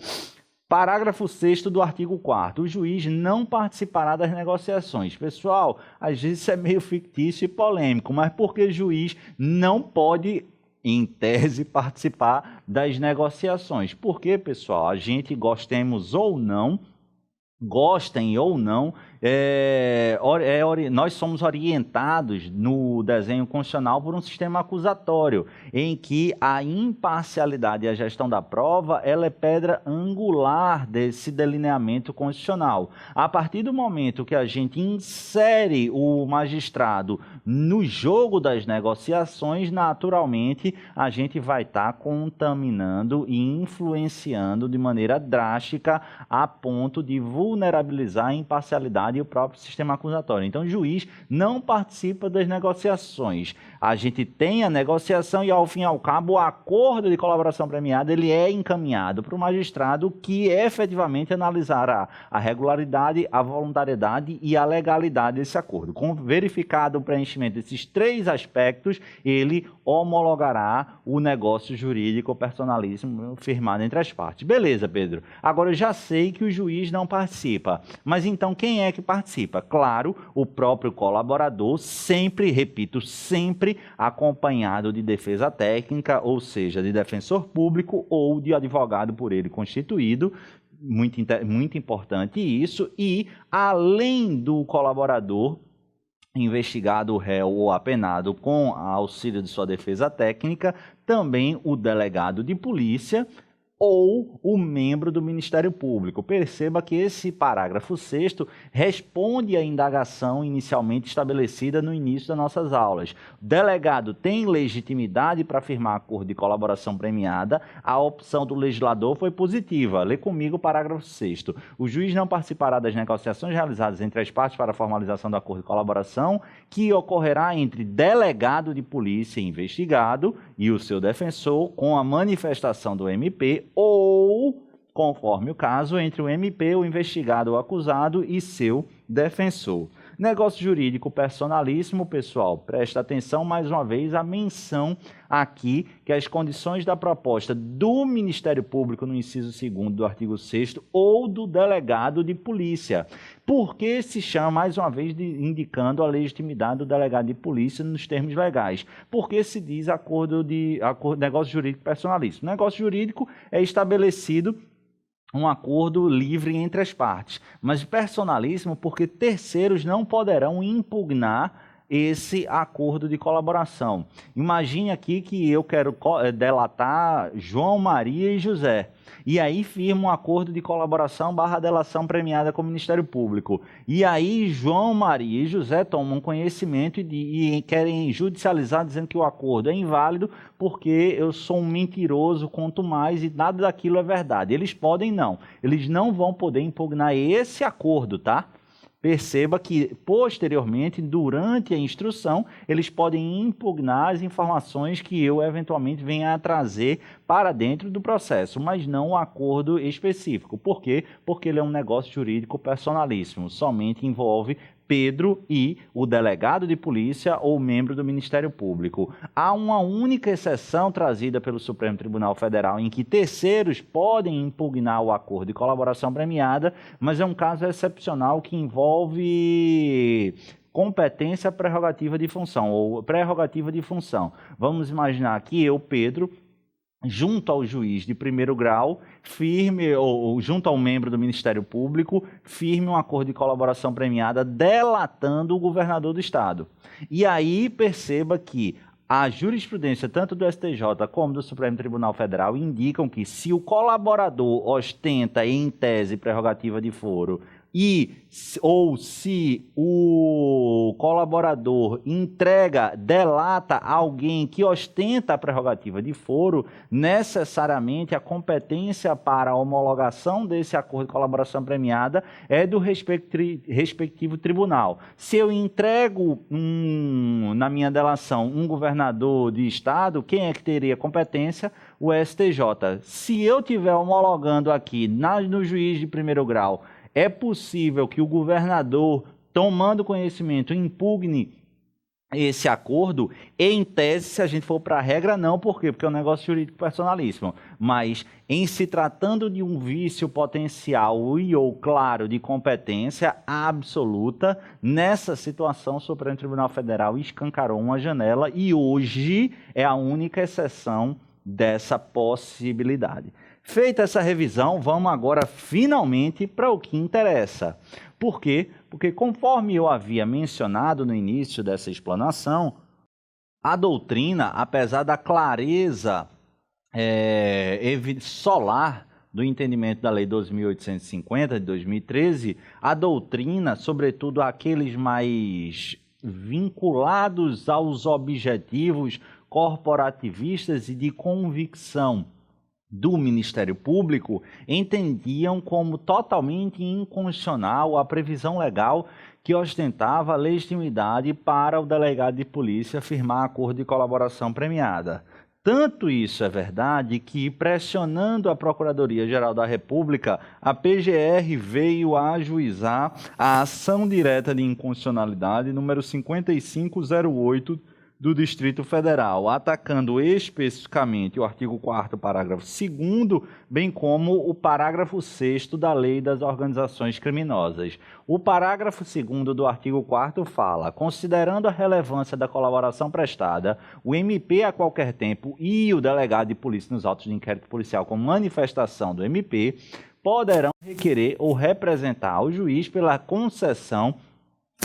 [SPEAKER 1] Parágrafo 6º do artigo 4º. O juiz não participará das negociações. Pessoal, às vezes isso é meio fictício e polêmico, mas porque o juiz não pode, em tese, participar das negociações? Porque, pessoal, a gente gostemos ou não, gostem ou não, nós somos orientados no desenho constitucional por um sistema acusatório, em que a imparcialidade e a gestão da prova ela é pedra angular desse delineamento constitucional. A partir do momento que a gente insere o magistrado no jogo das negociações, naturalmente a gente vai estar contaminando e influenciando de maneira drástica a ponto de vulnerabilizar a imparcialidade e o próprio sistema acusatório. Então, o juiz não participa das negociações. A gente tem a negociação e, ao fim e ao cabo, o acordo de colaboração premiada ele é encaminhado para o magistrado que efetivamente analisará a regularidade, a voluntariedade e a legalidade desse acordo. Com verificado o preenchimento desses 3 aspectos, ele homologará o negócio jurídico personalíssimo firmado entre as partes. Beleza, Pedro. Agora, eu já sei que o juiz não participa, mas então quem é que participa? Claro, o próprio colaborador, sempre, repito, sempre acompanhado de defesa técnica, ou seja, de defensor público ou de advogado por ele constituído. Muito importante isso. E, além do colaborador, investigado, réu ou apenado com auxílio de sua defesa técnica, também o delegado de polícia ou o membro do Ministério Público. Perceba que esse parágrafo 6º responde à indagação inicialmente estabelecida no início das nossas aulas. O delegado tem legitimidade para firmar acordo de colaboração premiada. A opção do legislador foi positiva. Lê comigo o parágrafo 6º. O juiz não participará das negociações realizadas entre as partes para a formalização do acordo de colaboração que ocorrerá entre delegado de polícia investigado e o seu defensor com a manifestação do MP ou, conforme o caso, entre o MP, o investigado ou acusado e seu defensor. Negócio jurídico personalíssimo, pessoal, presta atenção mais uma vez à menção aqui que as condições da proposta do Ministério Público no inciso 2º do artigo 6º ou do delegado de polícia. Por que se chama, mais uma vez, indicando a legitimidade do delegado de polícia nos termos legais? Porque se diz negócio jurídico personalíssimo. Negócio jurídico é estabelecido um acordo livre entre as partes, mas personalíssimo porque terceiros não poderão impugnar esse acordo de colaboração. Imagine aqui que eu quero delatar João, Maria e José. E aí firma um acordo de colaboração / delação premiada com o Ministério Público. E aí João, Maria e José tomam conhecimento e querem judicializar dizendo que o acordo é inválido porque eu sou um mentiroso, conto mais e nada daquilo é verdade. Eles podem não. Eles não vão poder impugnar esse acordo, tá? Perceba que, posteriormente, durante a instrução, eles podem impugnar as informações que eu, eventualmente, venha a trazer para dentro do processo, mas não um acordo específico. Por quê? Porque ele é um negócio jurídico personalíssimo, somente envolve Pedro e o delegado de polícia ou membro do Ministério Público. Há uma única exceção trazida pelo Supremo Tribunal Federal em que terceiros podem impugnar o acordo de colaboração premiada, mas é um caso excepcional que envolve competência prerrogativa de função ou prerrogativa de função. Vamos imaginar que eu, Pedro, junto ao juiz de primeiro grau, junto ao membro do Ministério Público, firme um acordo de colaboração premiada delatando o governador do Estado. E aí perceba que a jurisprudência, tanto do STJ como do Supremo Tribunal Federal, indicam que se o colaborador ostenta, em tese, prerrogativa de foro ou se o colaborador delata alguém que ostenta a prerrogativa de foro, necessariamente a competência para a homologação desse acordo de colaboração premiada é do respectivo tribunal. Se eu entrego na minha delação um governador de estado, quem é que teria competência? O STJ. Se eu estiver homologando aqui no juiz de primeiro grau, é possível que o governador, tomando conhecimento, impugne esse acordo, em tese, se a gente for para a regra, não. Por quê? Porque é um negócio jurídico personalíssimo. Mas, em se tratando de um vício potencial e ou claro de competência absoluta, nessa situação, o Supremo Tribunal Federal escancarou uma janela e hoje é a única exceção dessa possibilidade. Feita essa revisão, vamos agora finalmente para o que interessa. Por quê? Porque, conforme eu havia mencionado no início dessa explanação, a doutrina, apesar da clareza solar do entendimento da Lei 2.850 de 2013, a doutrina, sobretudo aqueles mais vinculados aos objetivos corporativistas e de convicção do Ministério Público, entendiam como totalmente inconstitucional a previsão legal que ostentava legitimidade para o delegado de polícia firmar acordo de colaboração premiada. Tanto isso é verdade que, pressionando a Procuradoria-Geral da República, a PGR veio a ajuizar a ação direta de inconstitucionalidade número 5508 do Distrito Federal, atacando especificamente o artigo 4º, parágrafo 2º, bem como o parágrafo 6º da Lei das Organizações Criminosas. O parágrafo 2º do artigo 4º fala: considerando a relevância da colaboração prestada, o MP a qualquer tempo e o delegado de polícia nos autos de inquérito policial com manifestação do MP poderão requerer ou representar ao juiz pela concessão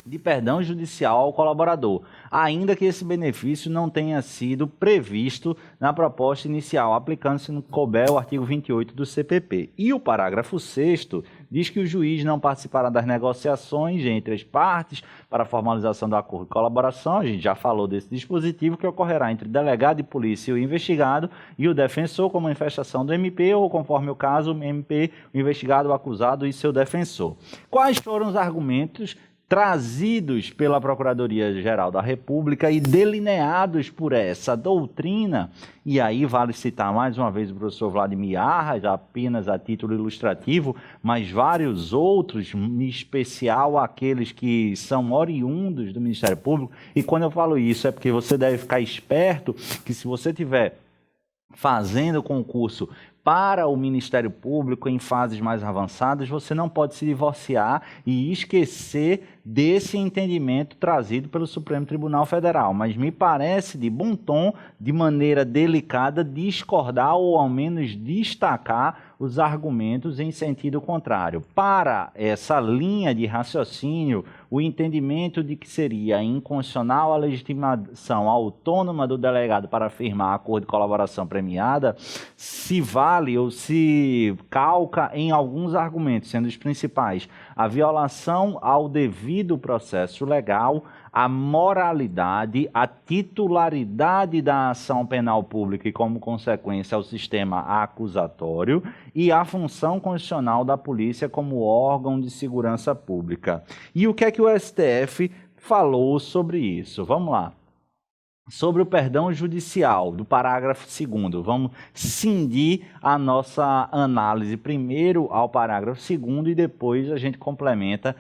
[SPEAKER 1] de perdão judicial ao colaborador, ainda que esse benefício não tenha sido previsto na proposta inicial, aplicando-se no que couber o artigo 28 do CPP. E o parágrafo 6º diz que o juiz não participará das negociações entre as partes para a formalização do acordo de colaboração. A gente já falou desse dispositivo, que ocorrerá entre o delegado de polícia e o investigado e o defensor com manifestação do MP ou, conforme o caso, o MP, o investigado, o acusado e seu defensor. Quais foram os argumentos trazidos pela Procuradoria-Geral da República e delineados por essa doutrina? E aí vale citar mais uma vez o professor Vladimir Arras, apenas a título ilustrativo, mas vários outros, em especial aqueles que são oriundos do Ministério Público. E quando eu falo isso é porque você deve ficar esperto que, se você tiver fazendo concurso para o Ministério Público em fases mais avançadas, você não pode se divorciar e esquecer desse entendimento trazido pelo Supremo Tribunal Federal. Mas me parece de bom tom, de maneira delicada, discordar ou ao menos destacar os argumentos em sentido contrário. Para essa linha de raciocínio, o entendimento de que seria inconstitucional a legitimação autônoma do delegado para firmar acordo de colaboração premiada se vale ou se calca em alguns argumentos, sendo os principais: a violação ao devido processo legal, a moralidade, a titularidade da ação penal pública e, como consequência, ao sistema acusatório, e a função constitucional da polícia como órgão de segurança pública. E o que é que o STF falou sobre isso? Vamos lá. Sobre o perdão judicial, do parágrafo 2º. Vamos cindir a nossa análise primeiro ao parágrafo 2º e depois a gente complementa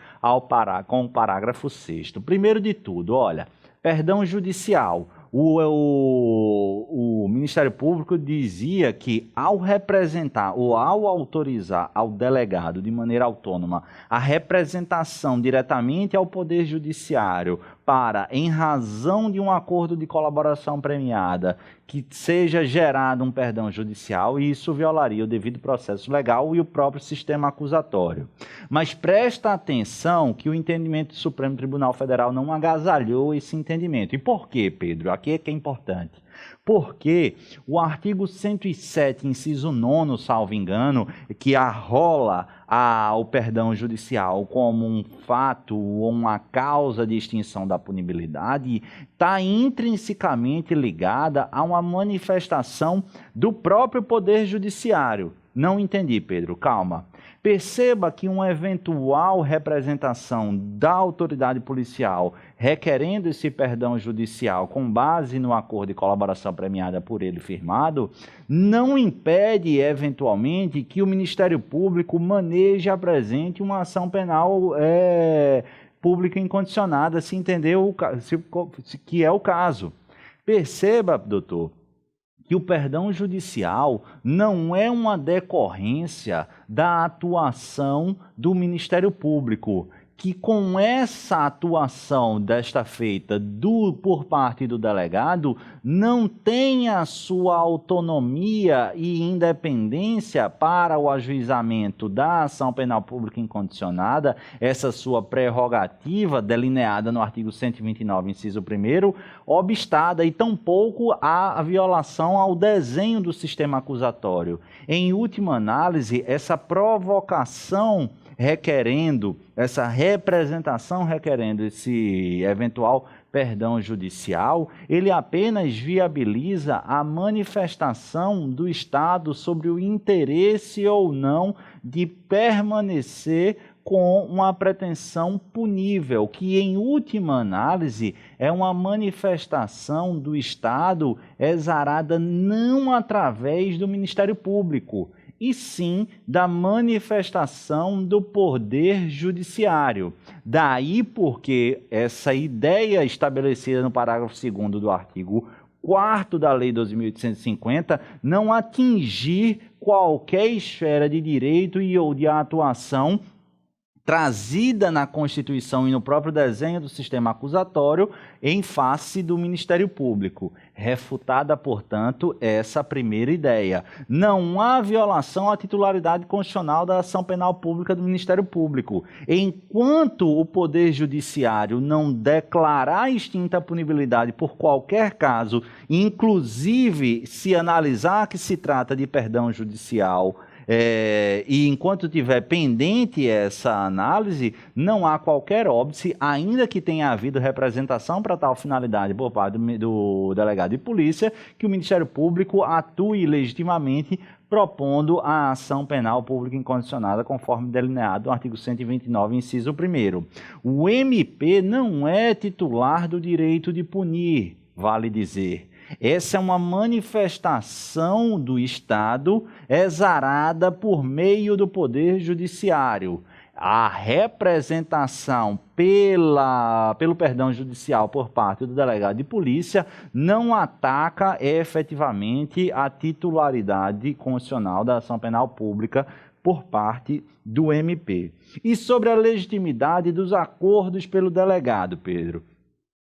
[SPEAKER 1] com o parágrafo 6º. Primeiro de tudo, olha, perdão judicial. O Ministério Público dizia que, ao representar ou ao autorizar ao delegado de maneira autônoma a representação diretamente ao Poder Judiciário para, em razão de um acordo de colaboração premiada, que seja gerado um perdão judicial, e isso violaria o devido processo legal e o próprio sistema acusatório. Mas presta atenção que o entendimento do Supremo Tribunal Federal não agasalhou esse entendimento. E por quê, Pedro? Aqui é que é importante. Porque o artigo 107, inciso 9º, salvo engano, que arrola o perdão judicial como um fato ou uma causa de extinção da punibilidade, está intrinsecamente ligada a uma manifestação do próprio Poder Judiciário. Não entendi, Pedro, calma. Perceba que uma eventual representação da autoridade policial requerendo esse perdão judicial com base no acordo de colaboração premiada por ele firmado, não impede, eventualmente, que o Ministério Público maneje e apresente uma ação penal pública incondicionada, se entendeu que é o caso. Perceba, doutor, que o perdão judicial não é uma decorrência da atuação do Ministério Público, que com essa atuação desta feita por parte do delegado, não tem a sua autonomia e independência para o ajuizamento da ação penal pública incondicionada, essa sua prerrogativa delineada no artigo 129, inciso 1º, obstada, e tampouco a violação ao desenho do sistema acusatório. Em última análise, essa provocação requerendo, essa representação requerendo esse eventual perdão judicial, ele apenas viabiliza a manifestação do Estado sobre o interesse ou não de permanecer com uma pretensão punível, que em última análise é uma manifestação do Estado exarada não através do Ministério Público, e sim da manifestação do Poder Judiciário. Daí porque essa ideia estabelecida no parágrafo 2º do artigo 4º da Lei 12.850 não atingir qualquer esfera de direito e ou de atuação trazida na Constituição e no próprio desenho do sistema acusatório em face do Ministério Público. Refutada, portanto, essa primeira ideia. Não há violação à titularidade constitucional da ação penal pública do Ministério Público. Enquanto o Poder Judiciário não declarar extinta a punibilidade por qualquer caso, inclusive se analisar que se trata de perdão judicial, e enquanto tiver pendente essa análise, não há qualquer óbice, ainda que tenha havido representação para tal finalidade por parte do delegado de polícia, que o Ministério Público atue legitimamente propondo a ação penal pública incondicionada conforme delineado no artigo 129, inciso 1º. O MP não é titular do direito de punir, vale dizer. Essa é uma manifestação do Estado exarada por meio do Poder Judiciário. A representação pelo perdão judicial por parte do delegado de polícia não ataca efetivamente a titularidade constitucional da ação penal pública por parte do MP. E sobre a legitimidade dos acordos pelo delegado, Pedro?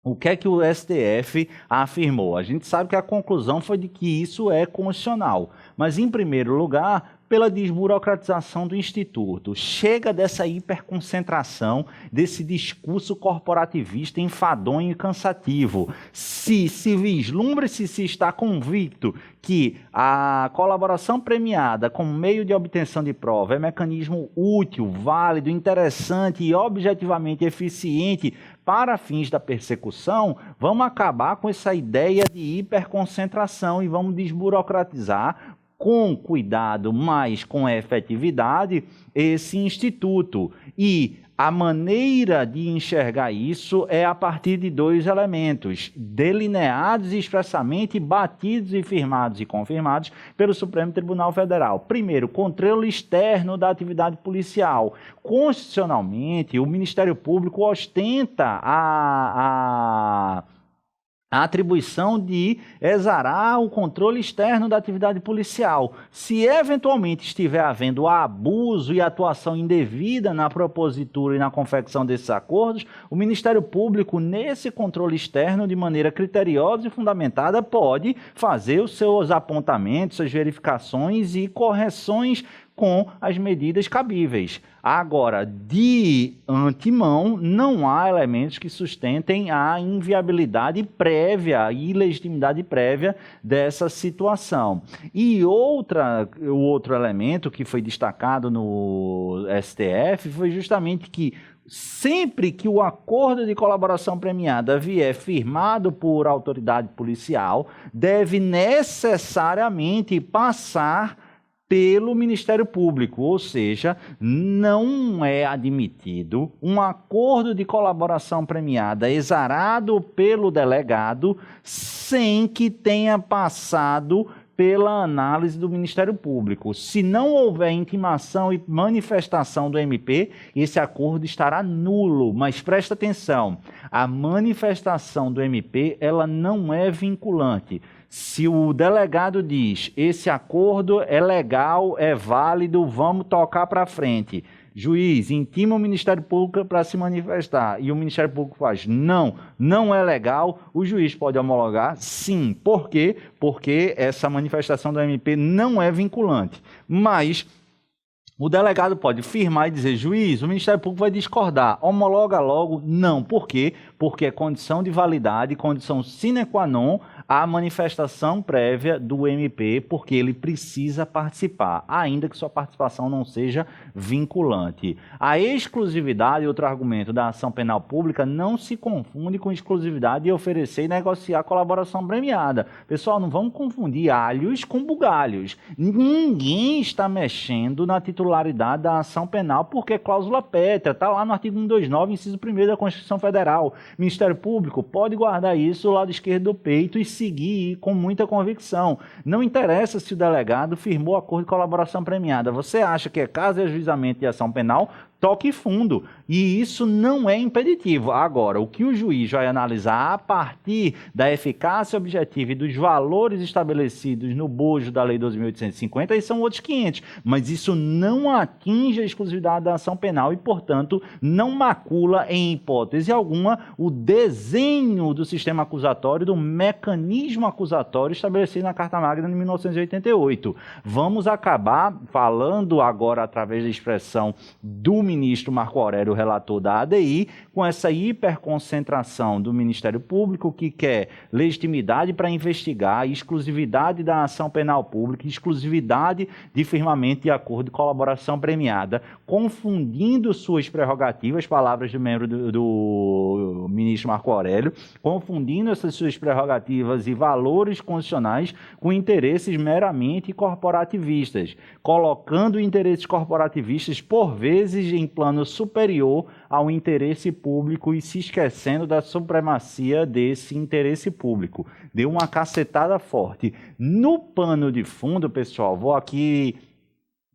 [SPEAKER 1] O que é que o STF afirmou? A gente sabe que a conclusão foi de que isso é constitucional, mas, em primeiro lugar, pela desburocratização do Instituto. Chega dessa hiperconcentração, desse discurso corporativista enfadonho e cansativo. Se vislumbra-se, se está convicto que a colaboração premiada como meio de obtenção de prova é mecanismo útil, válido, interessante e objetivamente eficiente para fins da persecução, vamos acabar com essa ideia de hiperconcentração e vamos desburocratizar com cuidado, mas com efetividade, esse instituto. E a maneira de enxergar isso é a partir de dois elementos, delineados expressamente, batidos e firmados e confirmados pelo Supremo Tribunal Federal. Primeiro, controle externo da atividade policial. Constitucionalmente, o Ministério Público ostenta a atribuição de exarar o controle externo da atividade policial. Se eventualmente estiver havendo abuso e atuação indevida na propositura e na confecção desses acordos, o Ministério Público, nesse controle externo, de maneira criteriosa e fundamentada, pode fazer os seus apontamentos, suas verificações e correções com as medidas cabíveis. Agora, de antemão, não há elementos que sustentem a inviabilidade prévia e ilegitimidade prévia dessa situação. E o outro elemento que foi destacado no STF foi justamente que sempre que o acordo de colaboração premiada vier firmado por autoridade policial, deve necessariamente passar pelo Ministério Público, ou seja, não é admitido um acordo de colaboração premiada exarado pelo delegado sem que tenha passado pela análise do Ministério Público. Se não houver intimação e manifestação do MP, esse acordo estará nulo. Mas presta atenção, a manifestação do MP ela não é vinculante. Se o delegado diz, esse acordo é legal, é válido, vamos tocar para frente. Juiz, intima o Ministério Público para se manifestar e o Ministério Público faz, não é legal, o juiz pode homologar? Sim. Por quê? Porque essa manifestação do MP não é vinculante. Mas o delegado pode firmar e dizer, juiz, o Ministério Público vai discordar, homologa logo? Não. Por quê? Porque é condição de validade, condição sine qua non, a manifestação prévia do MP, porque ele precisa participar, ainda que sua participação não seja vinculante. A exclusividade, outro argumento da ação penal pública, não se confunde com exclusividade de oferecer e negociar colaboração premiada. Pessoal, não vamos confundir alhos com bugalhos. Ninguém está mexendo na titularidade da ação penal porque é cláusula pétrea, está lá no artigo 129, inciso 1º da Constituição Federal. Ministério Público pode guardar isso do lado esquerdo do peito e seguir com muita convicção. Não interessa se o delegado firmou acordo de colaboração premiada. Você acha que é caso de ajuizamento de ação penal? Toque fundo. E isso não é impeditivo. Agora, o que o juiz vai analisar a partir da eficácia objetiva e dos valores estabelecidos no bojo da Lei 12.850, aí são outros 500. Mas isso não atinge a exclusividade da ação penal e, portanto, não macula em hipótese alguma o desenho do sistema acusatório, do mecanismo acusatório estabelecido na Carta Magna de 1988. Vamos acabar falando agora, através da expressão do ministro Marco Aurélio, relator da ADI, com essa hiperconcentração do Ministério Público que quer legitimidade para investigar, exclusividade da ação penal pública, exclusividade de firmamento de acordo de colaboração premiada, confundindo suas prerrogativas, palavras do membro do ministro Marco Aurélio, confundindo essas suas prerrogativas e valores constitucionais com interesses meramente corporativistas, colocando interesses corporativistas, por vezes, em plano superior ao interesse público e se esquecendo da supremacia desse interesse público. Deu uma cacetada forte. No pano de fundo, pessoal, vou aqui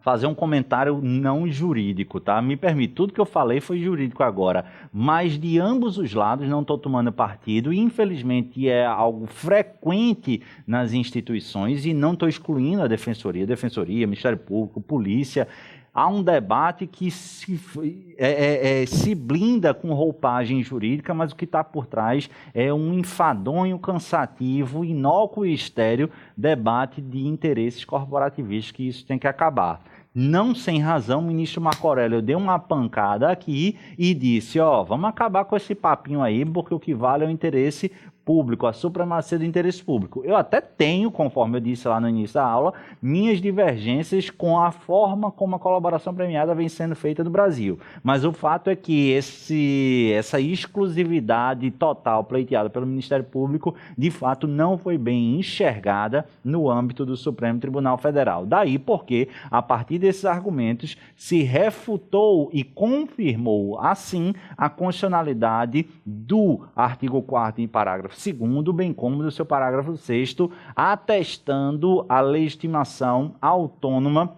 [SPEAKER 1] fazer um comentário não jurídico, tá? Me permite, tudo que eu falei foi jurídico agora, mas de ambos os lados não estou tomando partido, e infelizmente é algo frequente nas instituições, e não estou excluindo a Defensoria, Ministério Público, Polícia. Há um debate que se blinda com roupagem jurídica, mas o que está por trás é um enfadonho, cansativo, inócuo e estéril debate de interesses corporativistas, que isso tem que acabar. Não sem razão, o ministro Marco Aurélio deu uma pancada aqui e disse, vamos acabar com esse papinho aí, porque o que vale é o interesse público, a supremacia do interesse público. Eu até tenho, conforme eu disse lá no início da aula, minhas divergências com a forma como a colaboração premiada vem sendo feita no Brasil. Mas o fato é que essa exclusividade total pleiteada pelo Ministério Público, de fato, não foi bem enxergada no âmbito do Supremo Tribunal Federal. Daí porque, a partir desses argumentos, se refutou e confirmou, assim, a constitucionalidade do artigo 4º e parágrafo 2º, bem como do seu parágrafo 6º, atestando a legitimação autônoma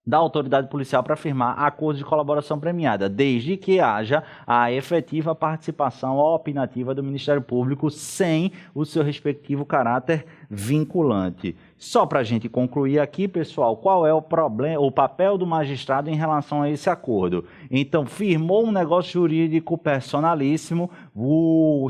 [SPEAKER 1] da autoridade policial para firmar acordos de colaboração premiada, desde que haja a efetiva participação opinativa do Ministério Público sem o seu respectivo caráter vinculante. Só para a gente concluir aqui, pessoal, qual é o papel do magistrado em relação a esse acordo? Então, firmou um negócio jurídico personalíssimo,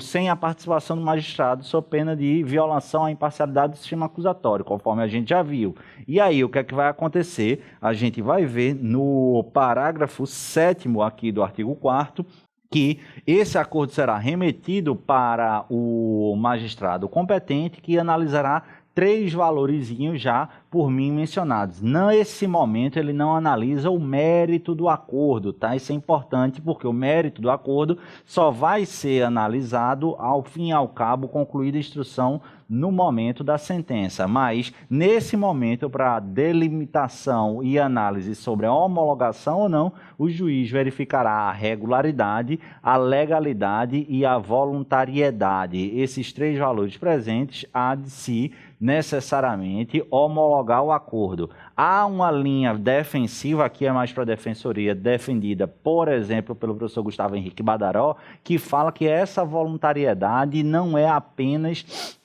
[SPEAKER 1] sem a participação do magistrado, sob pena de violação à imparcialidade do sistema acusatório, conforme a gente já viu. E aí, o que é que vai acontecer? A gente vai ver no parágrafo 7º aqui do artigo 4º, que esse acordo será remetido para o magistrado competente, que analisará 3 valorizinhos já por mim mencionados. Nesse momento ele não analisa o mérito do acordo, tá? Isso é importante porque o mérito do acordo só vai ser analisado ao fim e ao cabo concluída a instrução no momento da sentença, mas nesse momento, para delimitação e análise sobre a homologação ou não, o juiz verificará a regularidade, a legalidade e a voluntariedade. Esses três valores presentes há de se necessariamente homologar o acordo. Há uma linha defensiva, aqui é mais para a defensoria, defendida, por exemplo, pelo professor Gustavo Henrique Badaró, que fala que essa voluntariedade não é apenas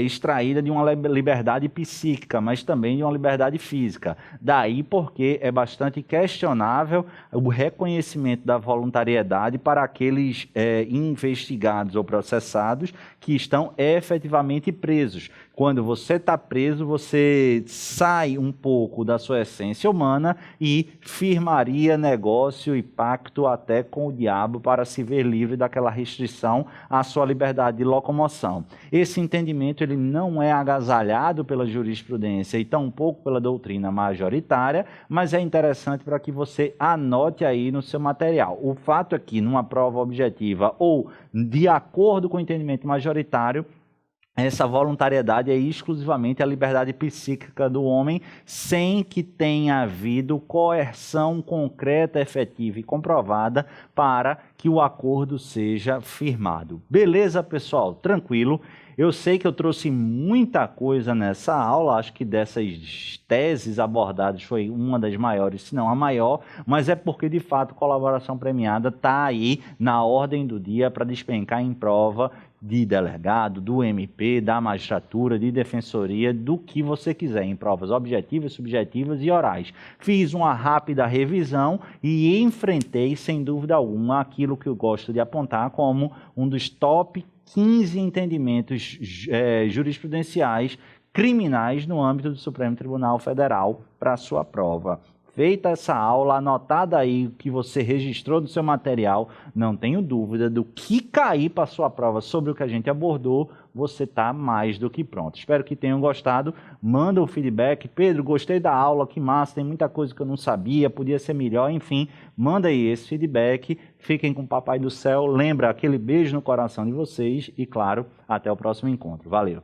[SPEAKER 1] extraída de uma liberdade psíquica, mas também de uma liberdade física. Daí porque é bastante questionável o reconhecimento da voluntariedade para aqueles investigados ou processados que estão efetivamente presos. Quando você está preso, você sai um pouco da sua essência humana e firmaria negócio e pacto até com o diabo para se ver livre daquela restrição à sua liberdade de locomoção. Esse entendimento ele não é agasalhado pela jurisprudência e tampouco pela doutrina majoritária, mas é interessante para que você anote aí no seu material. O fato é que numa prova objetiva ou de acordo com o entendimento majoritário, essa voluntariedade é exclusivamente a liberdade psíquica do homem, sem que tenha havido coerção concreta, efetiva e comprovada para que o acordo seja firmado. Beleza, pessoal? Tranquilo? Eu sei que eu trouxe muita coisa nessa aula, acho que dessas teses abordadas foi uma das maiores, se não a maior, mas é porque, de fato, colaboração premiada está aí na ordem do dia para despencar em prova de delegado, do MP, da magistratura, de defensoria, do que você quiser, em provas objetivas, subjetivas e orais. Fiz uma rápida revisão e enfrentei, sem dúvida alguma, aquilo que eu gosto de apontar como um dos top 15 entendimentos jurisprudenciais criminais no âmbito do Supremo Tribunal Federal para a sua prova. Feita essa aula, anotada aí o que você registrou no seu material, não tenho dúvida do que cair para a sua prova sobre o que a gente abordou, você está mais do que pronto. Espero que tenham gostado, manda o feedback. Pedro, gostei da aula, que massa, tem muita coisa que eu não sabia, podia ser melhor, enfim, manda aí esse feedback, fiquem com o Papai do Céu, lembra aquele beijo no coração de vocês e, claro, até o próximo encontro. Valeu!